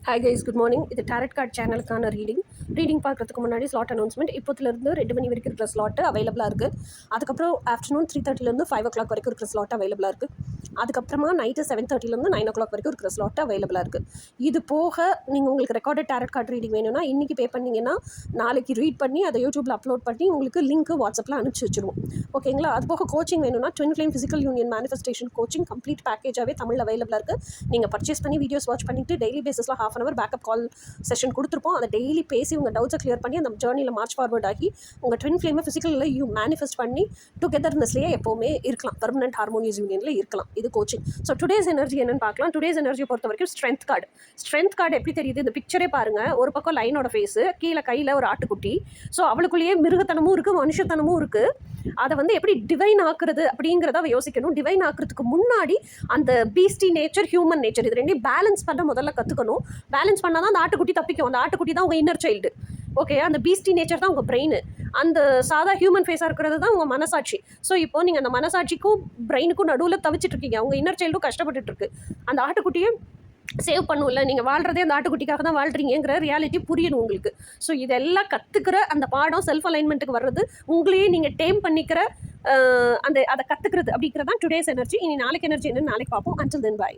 Hi guys, good morning. இது tarot card சேனலுக்கான reading பார்க்குறதுக்கு முன்னாடி ஸ்லாட் அனௌன்ஸ்மெண்ட். இப்போத்துலேருந்து 2 மணி வரைக்கும் இருக்கிற ஸ்லாட்டு அவைலபிளாக இருக்குது. அதுக்கப்புறம் ஆஃப்டர்நூன் 3:30 5 o'clock வரைக்கும் இருக்கிற ஸ்லாட் அவைலபிளாக இருக்குது. அதுக்கப்புறமா நைட்டு 7:30 9 o'clock வரைக்கும் இருக்கிற ஸ்லாட் அவைலபிளாக இருக்குது. இது போக நீங்கள் உங்களுக்கு ரெக்கார்டட் டேரட் கார்ட் ரீடிங் வேணும்னா இன்றைக்கி பே பண்ணிங்கன்னா நாளைக்கு ரீட் பண்ணி அதை யூடியூப்பில் அப்லோட் பண்ணி உங்களுக்கு லிங்க்கு வாட்ஸ்அப்பில் அனுப்பிச்சி வச்சுருவோம். ஓகேங்களா? அது போக கோச்சிங் வேணும்னா twin flame physical union manifestation coaching complete பேக்கேஜாகவே தமிழில் அவைலபிளாக இருக்குது. நீங்கள் பர்ச்சேஸ் பண்ணி வீடியோஸ் வாட்ச் பண்ணிவிட்டு டெய்லி பேஸில் ½ hour பேக்கப் கால் செஷன் கொடுத்துருப்போம். அதை டெய்லி பேசி உங்கள் டவுட்ஸை கிளியர் பண்ணி அந்த ஜேர்னியில் மார்ச் ஃபார்வர்ட் ஆகி உங்கள் ட்வின் ஃப்ளேமை ஃபிசிக்கலில் மேனிஃபெஸ்ட் பண்ணி டுகெதர்னஸ்லேயே எப்போவுமே இருக்கலாம், பர்மனெண்ட் ஹார்மோனியஸ் யூனியனில் இருக்கலாம். இது கோச்சிங். ஸோ டுடேஸ் எனர்ஜி என்னன்னு பார்க்கலாம். டுடேஸ் எனர்ஜியை பொறுத்த வரைக்கும் ஸ்ட்ரென்த் கார்டு எப்படி தெரியுது? இந்த பிக்சரே பாருங்கள். ஒரு பக்கம் லைனோட ஃபேஸு, கீழே கையில் ஒரு ஆட்டுக்குட்டி. ஸோ அவளுக்குள்ளேயே மிருகத்தனமும் இருக்குது, மனுஷத்தனமும் இருக்குது. அதை எப்படி டிவைன் ஆக்குறது அப்படிங்கிறத யோசிக்கணும். டிவைன் ஆக்குறதுக்கு முன்னாடி அந்த பீஸ்டி நேச்சர், ஹியூமன் நேச்சர், இது ரெண்டையும் பேலன்ஸ் பண்ண முதல்ல கற்றுக்கணும். பேலன்ஸ் பண்ணால் தான் அந்த ஆட்டுக்குட்டி தப்பிக்கும். அந்த ஆட்டுக்குட்டி தான் உங்கள் இன்னர் சைல்டு. ஓகே, அந்த பீஸ்டி நேச்சர் தான் உங்கள் பிரெயின். அந்த சாதா ஹியூமன் ஃபேஸாக இருக்கிறது தான் உங்கள் மனசாட்சி. ஸோ இப்போ நீங்கள் அந்த மனசாட்சிக்கும் பிரெயினுக்கும் நடுவில் தவிச்சிட்டு இருக்கீங்க. உங்கள் இன்னர் சைல்டும் கஷ்டப்பட்டுட்டு இருக்கு. அந்த ஆட்டுக்குட்டியை சேவ் பண்ணும்ல, நீங்கள் வாழ்கிறதே அந்த ஆட்டுக்குட்டிக்காக தான் வாழ்கிறீங்கிற ரியாலிட்டி புரியணும் உங்களுக்கு. ஸோ இதெல்லாம் கற்றுக்கிற அந்த பாடம் செல்ஃப் அலைன்மெண்ட்டுக்கு வர்றது, உங்களையே நீங்கள் டேம் பண்ணிக்கிற அதை கற்றுக்கிறது அப்படிங்கிறது தான் டுடேஸ் எனர்ஜி. இனி நாளைக்கு எனர்ஜி என்னன்னு நாளைக்கு பார்ப்போம். Until then by.